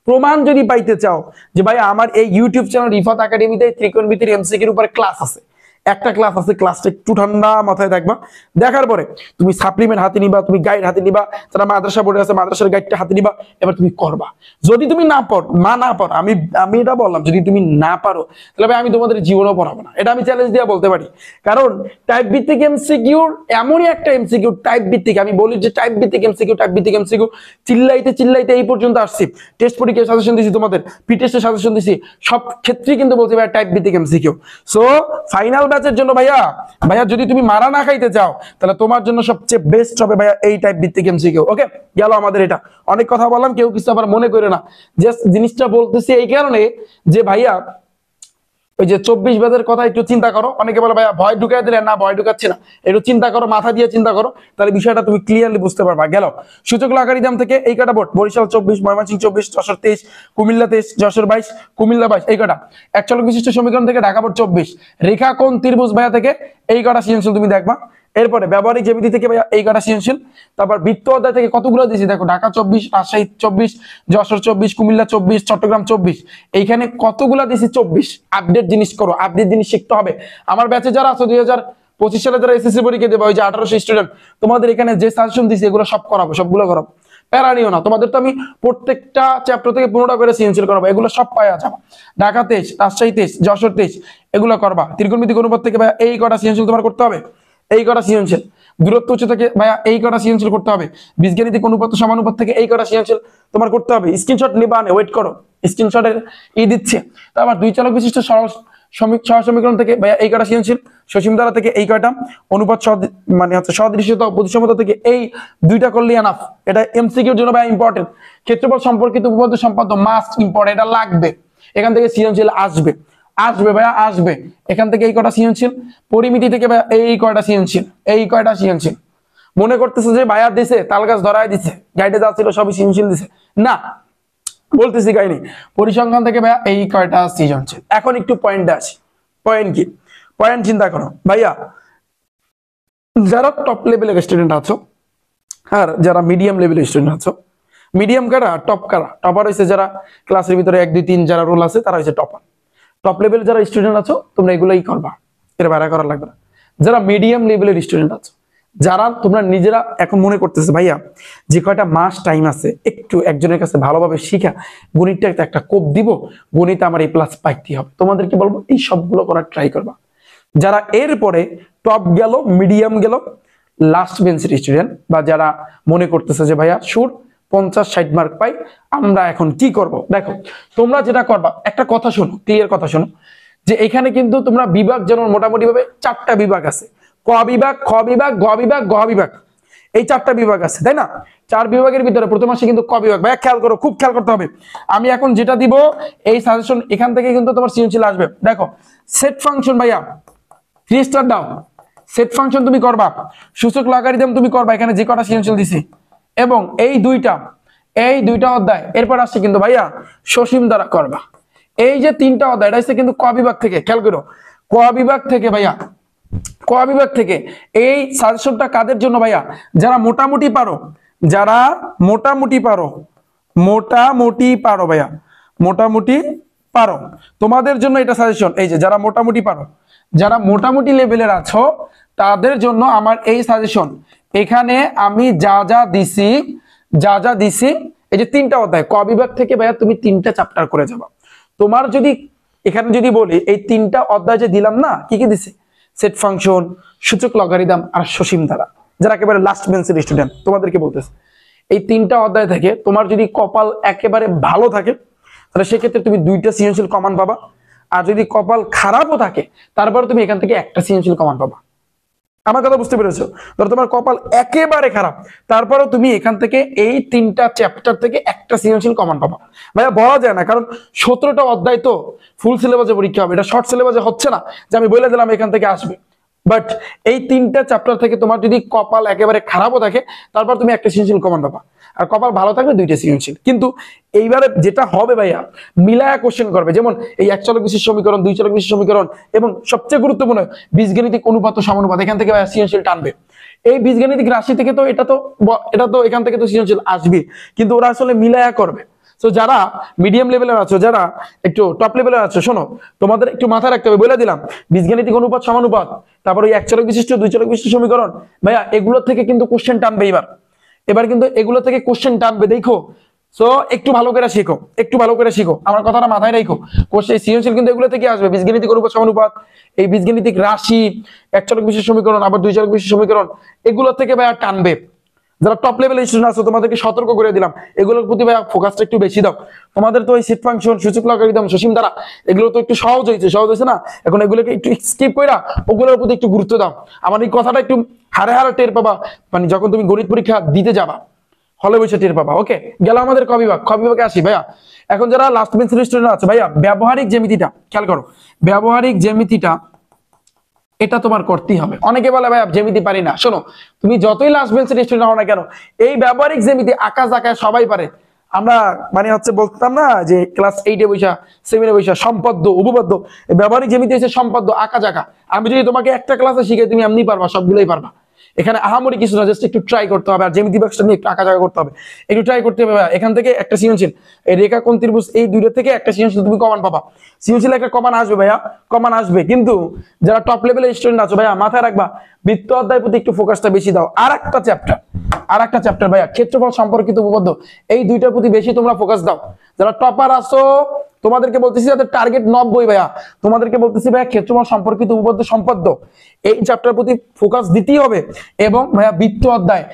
প্রমাণ যদি পাইতে চাও যে ভাই আমার এই ইউটিউব চ্যানেল রিফাত একাডেমিতে ত্রিকোণমিতির এমসিকিউর উপরে ক্লাস আছে, একটা ক্লাস আছে, ক্লাসটা একটু ঠান্ডা মাথায় দেখবা, দেখার পরে তুমি সাপ্লিমেন্ট হাতে নিবা, তুমি গাইড হাতে নিবা, যারা মাদ্রাসা বোর্ডে আছে মাদ্রাসার গাইডটা হাতে নিবা, এবার তুমি করবা। যদি তুমি না পারো, আমি এটা বললাম, যদি তুমি না পারো তাহলে ভাই আমি তোমাদের জীবনও পড়াবো না, এটা আমি চ্যালেঞ্জ দিয়ে বলতে পারি। কারণ টাইপ ভিত্তিক এমসিকিউর এমনই একটা এমসিকিউ, টাইপ ভিত্তিক, আমি বলি যে টাইপ ভিত্তিক এমসিকিউ চিল্লাইতে এই পর্যন্ত আসছি। টেস্ট পরীক্ষার সাজেশন দিছি, তোমাদের পি টেস্টের সাজেশন দিছি, সব ক্ষেত্রেই কিন্তু বলছি ভাই টাইপ ভিত্তিক এমসিকিউ। সো ফাইনাল ব্যাচের জন্য ভাইয়া যদি তুমি মারা না খাইতে চাও তাহলে তোমার জন্য সবচেয়ে বেস্ট হবে ভাইয়া এই টাইপ ভিত্তিক এমসিকিউ। ওকে, গেল আমাদের এটা। অনেক কথা বললাম, কেউ কিছু আবার মনে করে না, জাস্ট জিনিসটা বলতেছি এই কারণে যে ভাইয়া ওই যে 24 ব্যাচের কথা একটু চিন্তা করো। অনেকে বলে ভাইয়া ভয় ঢুকাই দিলে, না ভয় ঢুকাচ্ছি না, একটু চিন্তা করো, মাথা দিয়ে চিন্তা করো, তাহলে বিষয়টা তুমি ক্লিয়ারলি বুঝতে পারবা। গেল সূচক লাগারিদম থেকে এই কটা বোর্ড, বরিশাল 24, ময়মনসিংহ 24, যশোর 23, কুমিল্লা 23, যশোর 22, কুমিল্লা 22, এই কটা। এক চলক বিশিষ্ট সমীকরণ থেকে ঢাকা বোর্ড 24, রেখা কোণ ত্রিভুজ ভাইয়া থেকে এই কটা সৃজনশীল তুমি দেখবা। এরপরে ব্যবহারিক জ্যামিতি থেকে ভাইয়া এই কটা সৃজনশীল। তারপর বৃত্ত অধ্যায় থেকে কতগুলো দিয়েছি দেখো, ঢাকা 24, রাজশাহী 24, যশোর 24, কুমিল্লা 24, চট্টগ্রাম 24, এইখানে কতগুলো দিয়েছি 24। আপডেট জিনিস করো, আপডেট জিনিস শিখতে হবে। আমার ব্যাচে যারা আছো 2025 সালে যারা এসএসসি পরীক্ষা দেবে, ওই যে 1800 স্টুডেন্ট, তোমাদের এখানে যে সাজেশন দিয়েছি এগুলো সব করাবো, সবগুলো করাবো, প্যারা নিও না। তোমাদের তো আমি প্রত্যেকটা চ্যাপ্টার থেকে 15টা করে সৃজনশীল করাবো, এগুলো সব পাওয়া যাবে। ঢাকা 23, রাজশাহী 23, যশোর 23, এগুলো করবা। ত্রিকোণমিতিক অনুপাত থেকে ভাইয়া এই কটা সৃজনশীল তোমার করতে হবে, এই কটা সৃজনশীল। দূরত্ব উচ্চ থেকে ভাইয়া এই কটা সৃজনশীল করতে হবে। বীজগাণিতিক অনুপাত সমানুপাত থেকে এই কটা সৃজনশীল তোমার করতে হবে। স্ক্রিনশট নিবা, ওয়েট করো, স্ক্রিনশটের দিচ্ছে। তারপর দুই চালক বিশিষ্ট সহ সমীকরণ থেকে ভাইয়া এই কটা সৃজনশীল। সসীম ধারা থেকে এই কয়টা। অনুপাত মানে হচ্ছে সদৃশ্যতা ও প্রতিসমতা থেকে এই দুইটা করলে এনাফ। এটা এমসিকিউর জন্য ভাইয়া ইম্পর্টেন্ট। ক্ষেত্রফল সম্পর্কিত উপপাদ্য সম্পাদ্য মাস্ট ইম্পর্টেন্ট, এটা লাগবে। এখান থেকে সৃজনশীল আসবে ভাইয়া, আসবে। এখান থেকে এই কয়টা সৃজনশীল। পরিমিতি থেকে ভাইয়া এই কয়টা সৃজনশীল। মনে করতেছে যে ভাইয়া দিছে তাল গাছ ধরায় দিছে, গাইডে যা ছিল সবই সৃজনশীল দিছে, না, বলতেছি কাহিনী। পরিসংখ্যান থেকে ভাইয়া এই কয়টা সৃজনশীল। এখন একটু পয়েন্টে আসি। পয়েন্ট কি? পয়েন্ট চিন্তা করো ভাইয়া, যারা টপ লেভেলের স্টুডেন্ট আছো আর যারা মিডিয়াম লেভেলের স্টুডেন্ট আছো, মিডিয়াম কারা, টপ কারা? টপার হয়েছে যারা ক্লাসের ভিতরে 1 2 3 যারা রোল আছে তারা হয়েছে টপার। টপ লেভেল যারা স্টুডেন্ট আছো তোমরা এগুলোই করবা, এর বাইরে করা লাগবে না। যারা মিডিয়াম লেভেলের স্টুডেন্ট আছো, যারা তোমরা নিজেরা এখন মনে করতেছে ভাইয়া যে কয়টা মাস টাইম আছে একটু একজনের কাছে ভালোভাবে শিখা গণিতটা একটা কোপ দিব, গণিতে আমার এই প্লাস পাইতে হবে, তোমাদেরকে বলবো এই সবগুলো করার ট্রাই করবা। যারা এরপরে টপ গেল, মিডিয়াম গেল, লাস্ট বেঞ্চের স্টুডেন্ট বা যারা মনে করতেছে যে ভাইয়া সুর 50-60 মার্ক পাই, আমরা এখন কি করব? দেখো তোমরা যেটা করবা, একটা কথা শোনো, ক্লিয়ার কথা শোনো, যে এখানে কিন্তু তোমরা বিভাগ যেমন মোটামুটি ভাবে 4টা বিভাগ আছে, ক বিভাগ, খ বিভাগ, গ বিভাগ, গ বিভাগ, এই 4টা বিভাগ আছে, তাই না? 4 বিভাগের ভিতরে প্রথম মাসে কিন্তু ক বিভাগ। ভাইয়া খেয়াল করো, খুব খেয়াল করতে হবে। আমি এখন যেটা দিব এই সাজেশন এখান থেকে কিন্তু তোমার সৃজনশীল আসবে। দেখো সেট ফাংশন ভাইয়া, 3 স্টার দাও, সেট ফাংশন তুমি করবা, সূচক লগারিদম তুমি করবা, এখানে যে কটা সৃজনশীল দিছি, এবং এই দুইটা অধ্যায়। এরপর আসছে কিন্তু ভাইয়া সসীম দ্বারা করবা। এই যে 3টা অধ্যায়, এটা হচ্ছে কিন্তু ক বিভাগ থেকে। খেয়াল করো, ক বিভাগ থেকে ভাইয়া, ক বিভাগ থেকে এই সাজেশনটা কাদের জন্য ভাইয়া? যারা মোটামুটি পারো, যারা মোটামুটি পারো ভাইয়া, মোটামুটি পারো, তোমাদের জন্য এটা সাজেশন। এই যে যারা মোটামুটি পারো, যারা মোটামুটি লেভেলের আছো তাদের জন্য আমার এই সাজেশন। এখানে আমি যা যা দিছি, এই যে 3টা অধ্যায় ক বিভাগ থেকে ভাইয়া তুমি 3টা চ্যাপ্টার করে যাবা। তোমার যদি এখানে যদি বলি এই 3টা অধ্যায় যে দিলাম না, কি কি দিছি? সেট ফাংশন, সূচক লগারিদম আর সসীম ধারা। যারা একেবারে লাস্ট বেঞ্চের স্টুডেন্ট তোমাদেরকে বলতেছে, এই 3টা অধ্যায় থেকে তোমার যদি কপাল একেবারে ভালো থাকে তাহলে সেক্ষেত্রে তুমি 2টা সৃজনশীল কমান পাবা। আর যদি কপাল খারাপও থাকে তারপরে তুমি এখান থেকে একটা সৃজনশীল কমান পাবা। আমার কথা বুঝতে পেরেছো? ধরো তোমার কপাল একেবারে খারাপ, তারপরেও তুমি এখান থেকে এই 3টা চ্যাপ্টার থেকে একটা সৃজনশীল কমান পাবা। ভাইয়া বলা যায় না, কারণ 17টা অধ্যায় তো ফুল সিলেবাসে পরীক্ষা হবে, এটা শর্ট সিলেবাসে হচ্ছে না যে আমি বলে দিলাম এখান থেকে আসবে। বাট এই 3টা চ্যাপ্টার থেকে তোমার যদি কপাল একেবারে খারাপও থাকে তারপর তুমি একটা সৃজনশীল কমান পাবা। আর কপাল ভালো থাকলে 2টা সৃজনশীল। কিন্তু এইবারে যেটা হবে ভাইয়া, মিলায়া কোশ্চেন করবে, যেমন এই এক চলক বিশিষ্ট সমীকরণ, 2 চলক বিশিষ্ট সমীকরণ এবং সবচেয়ে গুরুত্বপূর্ণ বীজগাণিতিক অনুপাত ও সমানুপাত, এখান থেকে ভাইয়া সৃজনশীল টানবে। এই বীজগাণিতিক রাশি থেকে তো এটা তো এখান থেকে তো সৃজনশীল আসবে, কিন্তু ওরা আসলে মিলায়া করবে। তো যারা মিডিয়াম লেভেলের আছো, যারা একটু টপ লেভেলের আছো, শোনো, তোমাদের একটু মাথায় রাখতে হবে, বলে দিলাম বীজগাণিতিক অনুপাত সমানুপাত, তারপর ওই এক চলক বিশিষ্ট 2 চলক বিশিষ্ট সমীকরণ, ভাইয়া এগুলো থেকে কিন্তু কোশ্চেন টানবে। এবার কিন্তু এগুলো থেকে কোশ্চেন টানবে, দেখো। সো একটু ভালো করে শিখো, একটু ভালো করে শিখো, আমার কথাটা মাথায় রাখো। কোশ্চেন সৃজনশীল কিন্তু এগুলো থেকে আসবে, বীজগাণিতিক অনুপাত সমানুপাত, এই বীজগাণিতিক রাশি, এক চলক বিশিষ্ট সমীকরণ, আবার 2 চলক বিশিষ্ট সমীকরণ, এগুলো থেকে ভাইয়া টানবে। যারা টপ লেভেলের স্টুডেন্ট আছো তোমাদেরকে সতর্ক করে দিলাম, এগুলোর প্রতি ভাইয়া ফোকাসটা একটু বেশি দাও। তোমাদের তো ওই সেট ফাংশন, সূচক লগারিদম, সসীম ধারা, এগুলো তো একটু সহজ হয়েছে না, এখন এগুলোকে একটু স্কিপ কইরা ওগুলোর প্রতি একটু গুরুত্ব দাও। আমার এই কথাটা একটু হারে হারে টের পাবা, মানে যখন তুমি গণিত পরীক্ষা দিতে যাবা, হলে বসে টের পাবা। ওকে, গেল আমাদের ক বিভাগ। খ বিভাগে আসি ভাইয়া। এখন যারা লাস্ট বেঞ্চের স্টুডেন্ট আছে ভাইয়া, ব্যবহারিক জ্যামিতিটা খেয়াল করো, ব্যবহারিক জ্যামিতিটা এটা তোমার করতেই হবে। অনেকে বলে ভাই জ্যামিতি পারি না, শোনো, তুমি যতই লাস্ট বেঞ্চের স্টুডেন্ট হও না কেন, এই ব্যবহারিক জ্যামিতি আকাশ আকাশ সবাই পারে। আমরা মানে হচ্ছে বলতাম না যে ক্লাস 8-এ বৈশা, 7-এ বৈশা সম্পদ্য উপপাদ্য, ব্যবহারিক জ্যামিতি হচ্ছে সম্পদ্য আকাশ আঁকা। আমি যদি তোমাকে একটা ক্লাসে শিখাই তুমি এমনি পারবা, সবগুলোই পারবা। এখানে আহামরি কিছু না, জাস্ট একটু ট্রাই করতে হবে, আর জ্যামিতি বক্সটা নিয়ে একটু আঁকা জায়গা করতে হবে, একটু ট্রাই করতে হবে। এখান থেকে একটা সৃজনশীল, এই রেখা কোণ ত্রিভুজ, এই দুইটা থেকে একটা সৃজনশীল তুমি কমান পাবা। সৃজনশীল একটা কমান আসবে ভাইয়া, কমান আসবে। কিন্তু যারা টপ লেভেলের স্টুডেন্ট আছো ভাইয়া, মাথায় রাখবা বৃত্ত অধ্যায় প্রতি একটু ফোকাসটা বেশি দাও। আর একটা চ্যাপ্টার ভাইয়া, ক্ষেত্রফল সম্পর্কিত উপপাদ্য, এই দুইটার প্রতি বেশি তোমরা ফোকাস দাও। যারা টপার আছো তোমাদেরকে বলতেছি, যাদের টার্গেট 90 ভাইয়া, তোমাদেরকে বলতেছি ভাইয়া ক্ষেত্রফল সম্পর্কিত উপপাদ্য সম্পদ্য, এই চ্যাপ্টার প্রতি ফোকাস দিতেই হবে। এবং ভাইয়া বৃত্ত অধ্যায়,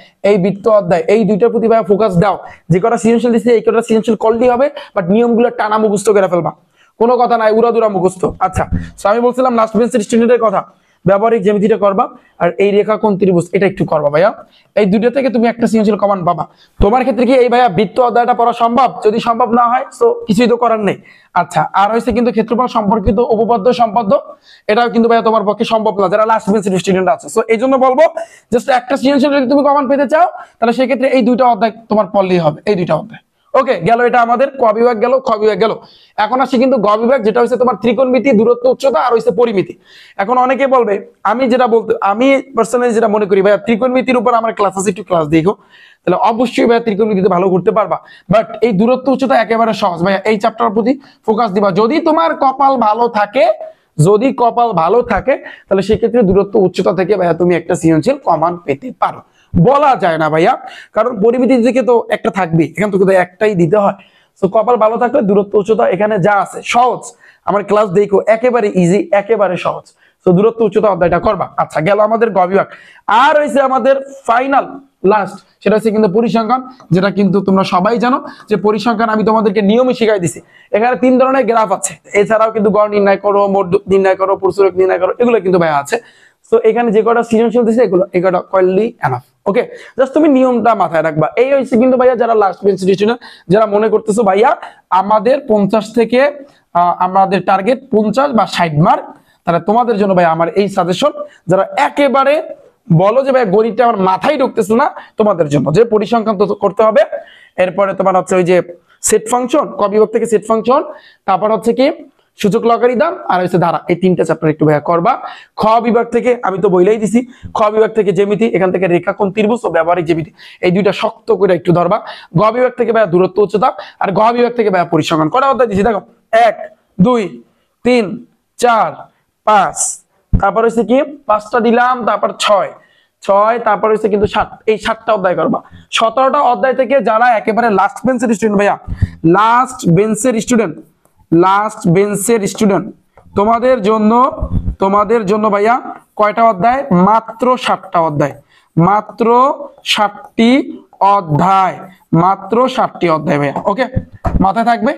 এই দুইটার প্রতি ভাইয়া ফোকাস দাও। যে কটা সৃজনশীল দিচ্ছে এই কটা সৃজনশীল করলেই হবে, বাট নিয়মগুলো টানা মুখস্থ করে ফেলবা, কোনো কথা নাই, উড়াদুরা মুখস্থ। আচ্ছা, আমি বলছিলাম লাস্ট বেঞ্চের স্টুডেন্টের কথা, ব্যবহারিক জ্যামিতিটা করবা, আর এই রেখা কোণ ত্রিভুজ এটা একটু করবা ভাইয়া। এই দুটো থেকে তুমি একটা সৃজনশীল কমান পাবা। তোমার ক্ষেত্রে কি এই ভাইয়া বৃত্ত অধ্যায়টা পড়া সম্ভব? যদি সম্ভব না হয় তো কিছুই তো করার নেই। আচ্ছা, আর হয়েছে কিন্তু ক্ষেত্রফল সম্পর্কিত উপপাদ্য সম্পদ্য, এটাও কিন্তু ভাইয়া তোমার পক্ষে সম্ভব না যারা লাস্ট বেঞ্চের স্টুডেন্ট আছে। সো এই জন্য বলবো, জাস্ট একটা সৃজনশীল যদি তুমি কমান পেতে চাও, তাহলে সেক্ষেত্রে এই দুইটা অধ্যায় তোমার পড়লেই হবে, এই দুইটা অধ্যায়। ওকে, গেল এটা আমাদের ক বিভাগ গেল, খ বিভাগ গেল। এখন আসি কিন্তু গ বিভাগ, যেটা হচ্ছে তোমার ত্রিকোণমিতি, দূরত্ব, উচ্চতা, আর হচ্ছে পরিমিতি। এখন অনেকে বলবে, আমি পার্সোনালি যেটা মনে করি ভাইয়া, ত্রিকোণমিতির উপর আমার ক্লাস আছে, একটু ক্লাস দেখো, তাহলে অবশ্যই ভাইয়া ত্রিকোণমিতিতে ভালো করতে পারবা। বাট এই দূরত্ব উচ্চতা একেবারে সহজ ভাইয়া, এই চ্যাপ্টার প্রতি ফোকাস দিবা। যদি তোমার কপাল ভালো থাকে, তাহলে সেক্ষেত্রে দূরত্ব উচ্চতা থেকে ভাইয়া তুমি একটা সৃজনশীল কমান পেতে পারো। বলা যায় না ভাইয়া, কারণ পরিমিতি থেকে তো একটা থাকবে, এখান থেকে একটাই দিতে হয়। তো কপাল ভালো থাকলে দূরত্ব উচ্চতা এখানে যা আছে সহজ, আমার ক্লাস দেখো, একেবারে ইজি, একেবারে সহজ। তো দূরত্ব উচ্চতা অধ্যায়টা করবা। আচ্ছা, গেল আমাদের গ বিভাগ। আর হইছে আমাদের ফাইনাল লাস্ট, সেটা হচ্ছে কিন্তু পরিসংখ্যান, যেটা কিন্তু তোমরা সবাই জানো যে পরিসংখ্যান আমি তোমাদেরকে নিয়মই শিখাই দিছি। এখানে 3 ধরনের গ্রাফ আছে, এছাড়াও কিন্তু গড় নির্ণয় করো, মোট নির্ণয় করো, প্রচুরক নির্ণয় করো, এগুলো কিন্তু ভাইয়া আছে। তো এখানে যে কটা সৃজনশীল দিছে এগুলো করলেই এনাফ। ওকে, জাস্ট তুমি নিয়মটা মাথায় রাখবা। এই হচ্ছে কিন্তু ভাইয়া যারা লাস্ট বেঞ্চ স্টুডেন্ট, যারা মনে করতেছো ভাইয়া আমাদের 50 থেকে আমাদের টার্গেট 50 বা 60 মার্ক, তাহলে তোমাদের জন্য ভাই আমার এই সাজেশন। যারা একেবারে বলো যে ভাই গণিতটা আমার মাথায় ঢুকতেছে না, তোমাদের জন্য যে পরিসংখ্যান করতে হবে, এরপরে তোমার হচ্ছে ওই যে সেট ফাংশন, ক বিভাগ থেকে সেট ফাংশন, তারপর হচ্ছে কি সূচক লগারিদম, আর হচ্ছে ধারা, এই 3টা চ্যাপ্টার একটু ভাইয়া করবা। খ বিভাগ থেকে আমি তো বইলাই দিছি, খ বিভাগ থেকে জ্যামিতি, এখান থেকে রেখা কোণ ত্রিভুজ ও ব্যবহারিক জ্যামিতি, এই দুইটা শক্ত করে একটু ধরবা। গ বিভাগ থেকে ভাইয়া দূরত্ব উচ্চতা, আর ঘ বিভাগ থেকে ভাইয়া পরিসংখ্যান। কটা অধ্যায় দিছি দেখো, 1 2 3 4 5, তারপর হচ্ছে কি 5টা দিলাম, তারপর 6, তারপর হচ্ছে কিন্তু 7, এই 7টা অধ্যায় করবা। 17টা অধ্যায় থেকে যারা একেবারে লাস্ট বেঞ্চের স্টুডেন্ট ভাইয়া, লাস্ট বেঞ্চের স্টুডেন্ট, তোমাদের জন্য ভাইয়া কয়টা অধ্যায়? মাত্র 7টা অধ্যায়, মাত্র 7টি অধ্যায় ভাইয়া। ওকে, মাথায় থাকবে,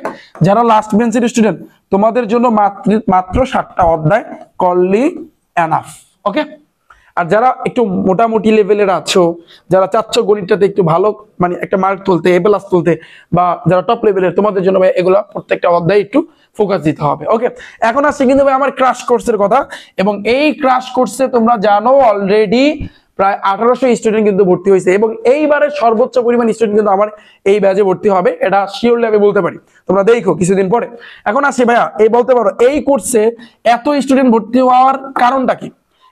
যারা লাস্ট বেঞ্চের স্টুডেন্ট তোমাদের জন্য মাত্র 7টা অধ্যায় করলি এনাফ। ওকে, আর যারা একটু মোটামুটি লেভেলের আছো, যারা চাচ্ছ গণিতটাতে একটু ভালো মানে একটা মার্ক তুলতে, এ প্লাস তুলতে, বা যারা টপ লেভেলের, তোমাদের জন্য ভাই এগুলা প্রত্যেকটা অধ্যায় একটু ফোকাস দিতে হবে। ওকে, এখন আসছে কিন্তু ভাই আমার ক্রাশ কোর্সের কথা, এবং এই ক্রাশ কোর্সে তোমরা জানো অলরেডি প্রায় 1800 স্টুডেন্ট কিন্তু ভর্তি হয়েছে এবং এইবারে সর্বোচ্চ পরিমাণ স্টুডেন্ট কিন্তু আমার এই ব্যাচে ভর্তি হবে, এটা শিওরলি আমি বলতে পারি। তোমরা দেখো কিছুদিন পরে। এখন আসি ভাইয়া, এই বলতে পারো এই কোর্সে এত স্টুডেন্ট ভর্তি হওয়ার কারণটা কি,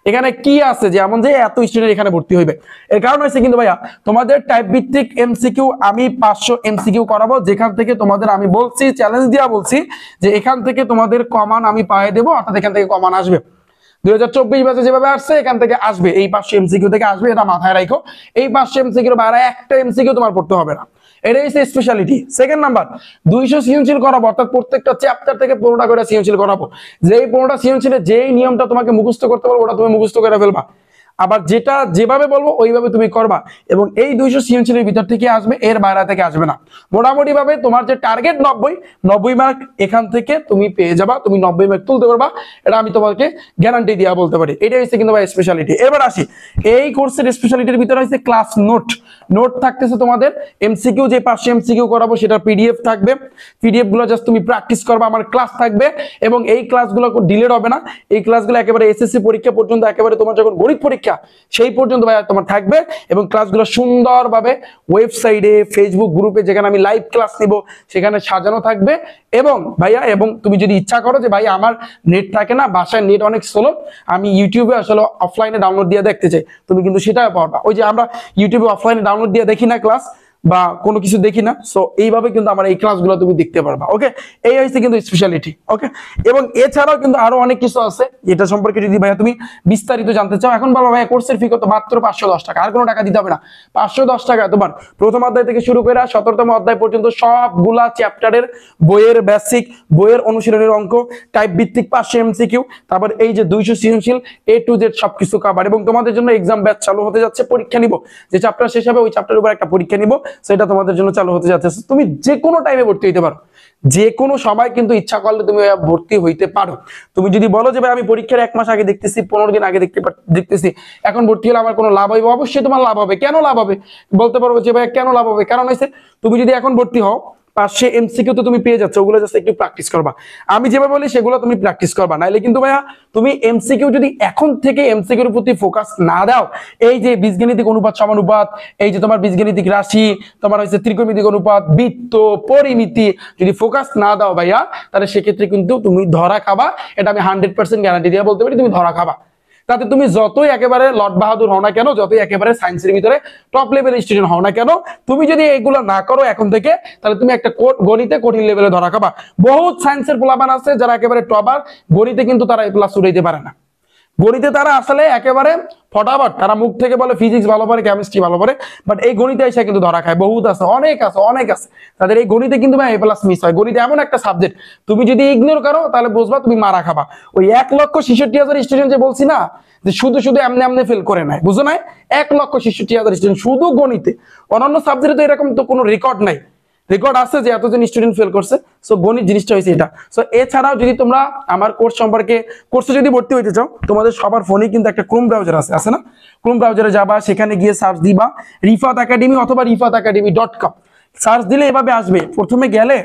এখানে কি আছে যে এমন যে এত স্টুডেন্ট এখানে ভর্তি হইবে? এর কারণ হচ্ছে কিন্তু ভাইয়া তোমাদের টাইপ ভিত্তিক এমসিকিউ আমি 500 এমসিকিউ করাবো, যেখান থেকে তোমাদের আমি বলছি, চ্যালেঞ্জ দিয়া বলছি যে এখান থেকে তোমাদের কমান আমি পায়ে দেবো, অর্থাৎ এখান থেকে কমান আসবে। 2024 ব্যাচে যেভাবে আসছে এখান থেকে আসবে, এই 500 এমসিকিউ থেকে আসবে, এটা মাথায় রাখো। এই 500 এমসিকিউ বাইরে একটা এমসিকিউ তোমার পড়তে হবে না, এটাই হচ্ছে স্পেশালিটি। সেকেন্ড নাম্বার, 200 সৃজনশীল করাবো, অর্থাৎ প্রত্যেকটা চ্যাপ্টার থেকে 15টা করে সৃজনশীল করাবো। যেই 15টা সৃজনশীলে যেই নিয়মটা তোমাকে মুখস্থ করতে বলবো ওটা তুমি মুখস্থ করে ফেলবা, আবার যেটা যেভাবে বলবো ওইভাবে তুমি করবা, এবং এই 200 সৃজনশীলের ভিতর থেকে আসবে, এর বাইরে থেকে আসবে না। মোটামুটি ভাবে তোমার যে টার্গেট 90 মার্ক এখান থেকে তুমি পেয়ে যাবা, তুমি 90 মার্ক তুলতে পারবা, এটা আমি তোমাকে গ্যারান্টি দিয়া বলতে পারি। এটাই হচ্ছে কিন্তু ভাই স্পেশালিটি। এবার আসি, এই কোর্সের স্পেশালিটির ভিতরে হচ্ছে ক্লাস নোট থাকতেছে তোমাদের, এমসিকিউ যে 500 এমসিকিউ করাবো সেটা পিডিএফ থাকবে, পিডিএফ গুলো জাস্ট তুমি প্র্যাকটিস করবা, আমার ক্লাস থাকবে, এবং এই ক্লাসগুলো ডিলেট হবে না, এই ক্লাসগুলো একেবারে এসএসসি পরীক্ষা পর্যন্ত, একেবারে তোমার যখন গণিত পরীক্ষা সেই পর্যন্ত ভাই তোমার থাকবে, এবং ক্লাসগুলো সুন্দরভাবে ওয়েবসাইটে, ফেসবুক গ্রুপে যেখানে আমি লাইভ ক্লাস নিব সেখানে সাজানো থাকবে। এবং ভাইয়া, এবং তুমি যদি ইচ্ছা করো যে ভাই আমার নেট থাকে না, বাসায় নেট অনেক স্লো, আমি ইউটিউবে আসলে অফলাইনে ডাউনলোড দিয়ে দেখতে চাই, তুমি কিন্তু সেটাও পারবা। ওই যে আমরা ইউটিউবে অফলাইনে ডাউনলোড দিয়ে দেখি না ক্লাস বা কোনো কিছু দেখি না, সো এইভাবে কিন্তু আমার এই ক্লাসগুলো তুমি দেখতে পারবা। ওকে, এই হচ্ছে কিন্তু স্পেশালিটি। ওকে, এবং এছাড়াও কিন্তু আরো অনেক কিছু আছে, এটা সম্পর্কে যদি ভাইয়া তুমি বিস্তারিত জানতে চাও, এখন বলবো ভাইয়া কোর্সের ফি কত? মাত্র 510 টাকা, আর কোনো টাকা দিতে হবে না। 510 টাকা তোমার প্রথম অধ্যায় থেকে শুরু করে 17তম অধ্যায় পর্যন্ত সবগুলা চ্যাপ্টারের বইয়ের বেসিক, বইয়ের অনুশীলনের অঙ্ক, টাইপ ভিত্তিক 500 এমসিকিউ, তারপর এই যে 200 সৃজনশীল, A to Z সবকিছু কভার। এবং তোমাদের জন্য এক্সাম ব্যাচ চালু হতে যাচ্ছে, পরীক্ষা নিব, যে চ্যাপ্টার শেষ হবে ওই চ্যাপ্টারের উপর একটা পরীক্ষা নিব, সেটা তোমাদের জন্য চালু হতে যাচ্ছে। তুমি যে কোনো টাইমে ভর্তি হইতে পারো, যে কোনো সময় কিন্তু ইচ্ছা করলে তুমি ভর্তি হইতে পারো। তুমি যদি বলো যে ভাই আমি পরীক্ষার 1 মাস আগে দেখতেছি, 15 দিন আগে দেখতেছি, এখন ভর্তি হলে আমার কোনো লাভ হবে? অবশ্যই তোমার লাভ হবে। কেন লাভ হবে বলতে পারবো যে ভাই কেন লাভ হবে? কারণ হচ্ছে তুমি যদি এখন ভর্তি হও, 500 এমসিকিউ তো তুমি পেয়ে যাচ্ছ, ওগুলো জাস্ট একটু প্র্যাকটিস করবা, আমি যেভাবে বলি সেগুলো তুমি প্র্যাকটিস করবা। নাইলে কিন্তু ভাইয়া তুমি এমসিকিউ যদি এখন থেকে এমসিকিউর প্রতি ফোকাস না দাও, এই যে বীজগণিতিক অনুপাত সমানুপাত, এই যে তোমার বীজগণিতিক রাশি, তোমার হচ্ছে ত্রিকোণমিতিক অনুপাত, বৃত্ত, পরিমিতি যদি ফোকাস না দাও ভাইয়া, তাহলে সেক্ষেত্রে কিন্তু তুমি ধরা খাবা, এটা আমি 100% গ্যারান্টি দিয়ে বলতে পারি, তুমি ধরা খাবা। তাতে তুমি যতই একেবারে লট বাহাদুর হও না কেন, যতই একেবারে সায়েন্সের ভিতরে টপ লেভেল স্টুডেন্ট হও না কেন, তুমি যদি এগুলো না করো এখন থেকে, তাহলে তুমি একটা গণিতে কঠিন লেভেলে ধরা খাবা। বহুত সায়েন্সের পোলাপান আছে যারা একেবারে টপার, গণিতে কিন্তু তারা এ প্লাস উঠাইতে পারে না। গণিতে তারা আসলে একেবারে ফটাফট, তারা মুখ থেকে বলে ফিজিক্স ভালো পারে, কেমিস্ট্রি ভালো পারে, বাট এই গণিতে এসে কিন্তু ধরা খায়। বহুত আছে, অনেক আছে তাদের এই গণিতে কিন্তু ভাই এ প্লাস মিস হয়। গণিত এমন একটা সাবজেক্ট, তুমি যদি ইগনোর করো তাহলে বুঝবা তুমি মারা খাবা। ওই 1,66,000 স্টুডেন্ট যে বলছি না, যে শুধু এমনি ফেল করে নাই, বুঝো নাই? 1,66,000 স্টুডেন্ট শুধু গণিতে, অন্যান্য সাবজেক্টে তো এরকম তো কোনো রেকর্ড নাই। রেকর্ড আছে যে এতজন স্টুডেন্ট ফেল করছে, সো গণিত জিনিসটা হয়েছে এটা। সো এছাড়াও যদি তোমরা আমার কোর্স সম্পর্কে, কোর্সে যদি ভর্তি হইতে চাও, তোমাদের সবার ফোনে কিন্তু একটা ক্রোম ব্রাউজার আছে না? ক্রোম ব্রাউজারে যাবা, সেখানে গিয়ে সার্চ দিবা রিফাত একাডেমি অথবা rifatacademy.com, সার্চ দিলে এভাবে আসবে। প্রথমে গেলে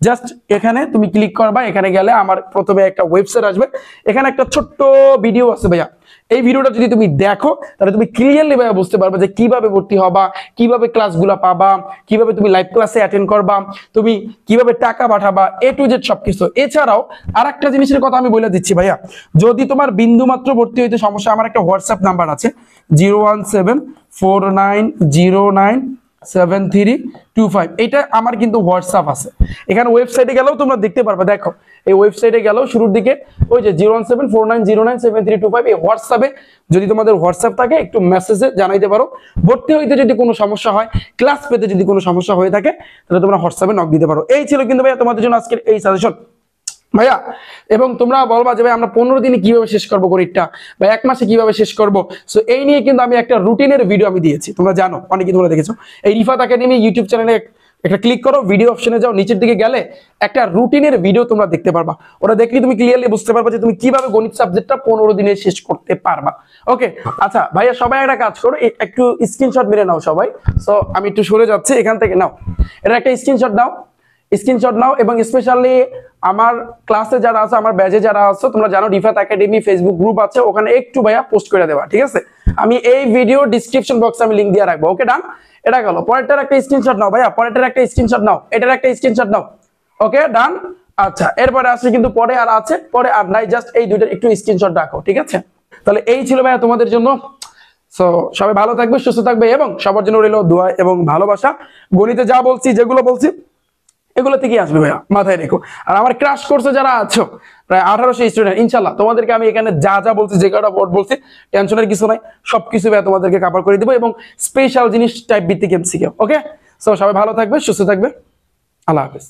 জাস্ট এখানে তুমি ক্লিক করবা, এখানে গেলে আমার প্রথমে একটা ওয়েবসাইট আসবে, এখানে একটা ছোট্ট ভিডিও আছে ভাইয়া। এই ভিডিওটা যদি তুমি দেখো তাহলে তুমি ক্লিয়ারলি ভাইয়া বুঝতে পারবে যে কিভাবে ভর্তি হবা, কিভাবে ক্লাসগুলো পাবা, কিভাবে তুমি লাইভ ক্লাসে অ্যাটেন্ড করবা, তুমি কিভাবে টাকা পাঠাবা, A to Z সবকিছু। এছাড়াও আরেকটা জিনিসের কথা আমি বলে দিচ্ছি ভাইয়া, যদি তোমার বিন্দুমাত্র ভর্তি হইতে সমস্যা, আমার একটা হোয়াটসঅ্যাপ নাম্বার আছে 01749097325, এটা আমার কিন্তু হোয়াটসঅ্যাপ আছে। এখানে ওয়েবসাইটে গেলেও তোমরা দেখতে পারবে, দেখো এই ওয়েবসাইটে গেলেও শুরুর দিকে ওই যে 01749097325, এই হোয়াটসঅ্যাপে যদি তোমাদের হোয়াটসঅ্যাপ থাকে একটু মেসেজে জানাইতে পারো। ভর্তি হইতে যদি কোনো সমস্যা হয়, ক্লাস পেতে যদি কোনো সমস্যা হয়ে থাকে, তাহলে তোমরা হোয়াটসঅ্যাপে নক দিতে পারো। এই ছিল কিন্তু ভাইয়া তোমাদের জন্য আজকের এই সাজেশন ভাইয়া। এবং তোমরা বলবা যে ভাই আমরা 15 দিনে কিভাবে শেষ করবো গণিতটা, বা 1 মাসে কিভাবে শেষ করবো, সো এই নিয়ে কিন্তু আমি একটা রুটিনের ভিডিও আমি দিয়েছি, তোমরা জানো, অনেকে তোমরা দেখেছো। এই রিফাত একাডেমি ইউটিউব চ্যানেলে একটা ক্লিক করো, ভিডিও অপশনে যাও, নিচের দিকে গেলে একটা রুটিনের ভিডিও তোমরা দেখতে পারবা। ওটা দেখলে তুমি ক্লিয়ারলি বুঝতে পারবা যে তুমি কিভাবে গণিত সাবজেক্টটা 15 দিনে শেষ করতে পারবা। ওকে, আচ্ছা ভাইয়া, সবাই একটা কাজ করো, একটু স্ক্রিনশট মেরে নাও সবাই। সো আমি একটু সরে যাচ্ছি, এখান থেকে নাও, এটা একটা স্ক্রিনশট নাও, এবং স্পেশালি আমার ক্লাসে যারা আছে, আমার ব্যাচে যারা আছে, তোমরা জানো রিফাত একাডেমি ফেসবুক গ্রুপ আছে, ওখানে একটু ভাইয়া পোস্ট করে দেবা, ঠিক আছে? আমি এই ভিডিও ডিসক্রিপশন বক্সে আমি লিংক দিয়ে রাখবো। ওকে ডান, এটা গেল। পরেরটার একটা স্ক্রিনশট নাও ভাইয়া, পরেরটার একটা স্ক্রিনশট নাও, এটার একটা স্ক্রিনশট নাও। ওকে ডান। আচ্ছা এরপরে আসছে কিন্তু পরে আর আছে, পরে আর নাই, জাস্ট এই দুইটার একটু স্ক্রিনশট রাখো, ঠিক আছে? তাহলে এই ছিল ভাইয়া তোমাদের জন্য। সো সবাই ভালো থাকবে, সুস্থ থাকবে, এবং সবার জন্য রইল দোয়া এবং ভালোবাসা। গণিতে যা বলছি, যেগুলো বলছি এগুলো থেকেই আসবে ভাইয়া, মাথায় রেখো। আর আমার ক্রাশ কোর্সে যারা আছো প্রায় 1800 স্টুডেন্ট, ইনশাল্লাহ তোমাদেরকে আমি এখানে যা যা বলছি, যে কটা বোর্ড বলছি, টেনশনের কিছু নাই, সবকিছু ভাইয়া তোমাদেরকে কভার করে দিব, এবং স্পেশাল জিনিস টাইপ ভিত্তিক এমসিকিউ। ওকে, সো সবাই ভালো থাকবে, সুস্থ থাকবে, আল্লাহ হাফেজ।